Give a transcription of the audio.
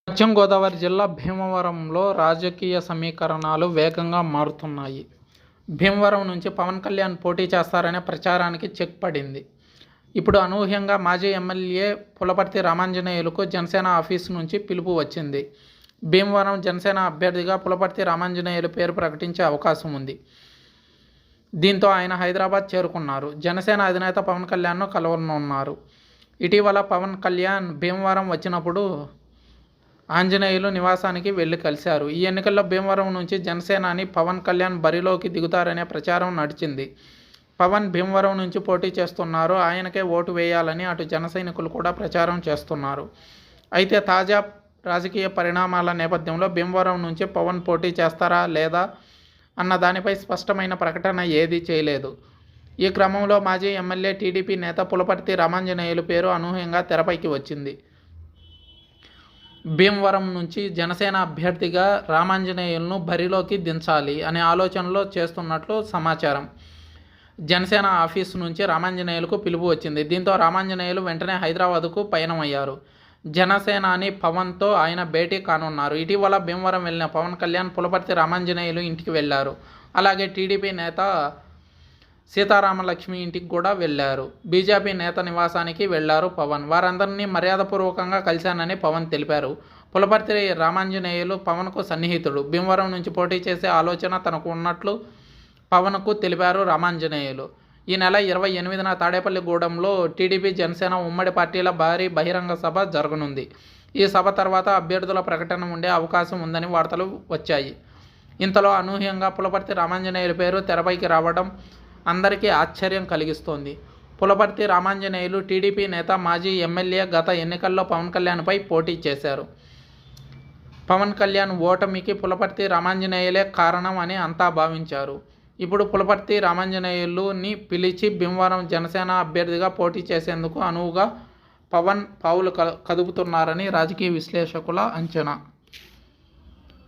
పశ్చిమ గోదావరి జిల్లా భీమవరంలో రాజకీయ సమీకరణాలు వేగంగా మారుతున్నాయి. భీమవరం నుంచి పవన్ కళ్యాణ్ పోటీ చేస్తారనే ప్రచారానికి చెక్ పడింది. ఇప్పుడు అనూహ్యంగా మాజీ ఎమ్మెల్యే పులపర్తి రామాంజనేయులుకు జనసేన ఆఫీసు నుంచి పిలుపు వచ్చింది. భీమవరం జనసేన అభ్యర్థిగా పులపర్తి రామాంజనేయులు పేరు ప్రకటించే అవకాశం ఉంది. దీంతో ఆయన హైదరాబాద్ చేరుకున్నారు. జనసేన అధినేత పవన్ కళ్యాణ్ను కలవనున్నారు. ఇటీవల పవన్ కళ్యాణ్ భీమవరం వచ్చినప్పుడు ఆంజనేయులు నివాసానికి వెళ్లి కలిశారు. ఈ ఎన్నికల్లో భీమవరం నుంచి జనసేనాని పవన్ కళ్యాణ్ బరిలోకి దిగుతారనే ప్రచారం నడిచింది. పవన్ భీమవరం నుంచి పోటీ చేస్తున్నారు. ఆయనకే ఓటు వేయాలని అటు జన సైనికులు కూడా ప్రచారం చేస్తున్నారు. అయితే తాజా రాజకీయ పరిణామాల నేపథ్యంలో భీమవరం నుంచి పవన్ పోటీ చేస్తారా లేదా అన్న దానిపై స్పష్టమైన ప్రకటన ఏదీ చేయలేదు. ఈ క్రమంలో మాజీ ఎమ్మెల్యే టీడీపీ నేత పులపర్తి రామాంజనేయులు పేరు అనూహ్యంగా తెరపైకి వచ్చింది. భీమవరం నుంచి జనసేన అభ్యర్థిగా రామాంజనేయులను బరిలోకి దించాలి అనే ఆలోచనలో చేస్తున్నట్లు సమాచారం. జనసేన ఆఫీసు నుంచి రామాంజనేయులకు పిలుపు వచ్చింది. దీంతో రామాంజనేయులు వెంటనే హైదరాబాద్కు పయనమయ్యారు. జనసేనాని పవన్తో ఆయన భేటీ కానున్నారు. ఇటీవల భీమవరం వెళ్ళిన పవన్ కళ్యాణ్ పులపర్తి రామాంజనేయులు ఇంటికి వెళ్లారు. అలాగే టీడీపీ నేత సీతారామలక్ష్మి ఇంటికి కూడా వెళ్లారు. బీజేపీ నేత నివాసానికి వెళ్లారు పవన్. వారందరినీ మర్యాదపూర్వకంగా కలిశానని పవన్ తెలిపారు. పులపర్తి రామాంజనేయులు పవన్కు సన్నిహితుడు. భీమవరం నుంచి పోటీ చేసే ఆలోచన తనకు ఉన్నట్లు పవన్కు తెలిపారు రామాంజనేయులు. ఈ నెల 28న తాడేపల్లిగూడెంలో టీడీపీ జనసేన ఉమ్మడి పార్టీల భారీ బహిరంగ సభ జరగనుంది. ఈ సభ తర్వాత అభ్యర్థుల ప్రకటన ఉండే అవకాశం ఉందని వార్తలు వచ్చాయి. ఇంతలో అనూహ్యంగా పులపర్తి రామాంజనేయుల పేరు తెరపైకి రావడం అందరికీ ఆశ్చర్యం కలిగిస్తోంది. పులపర్తి రామాంజనేయులు టీడీపీ నేత, మాజీ ఎమ్మెల్యే. గత ఎన్నికల్లో పవన్ కళ్యాణ్పై పోటీ చేశారు. పవన్ కళ్యాణ్ ఓటమికి పులపర్తి రామాంజనేయులే కారణం అని అంతా భావించారు. ఇప్పుడు పులపర్తి రామాంజనేయులుని పిలిచి భీమవరం జనసేన అభ్యర్థిగా పోటీ చేసేందుకు అనువుగా పవన్ పావులు కదుపుతున్నారని రాజకీయ విశ్లేషకుల అంచనా.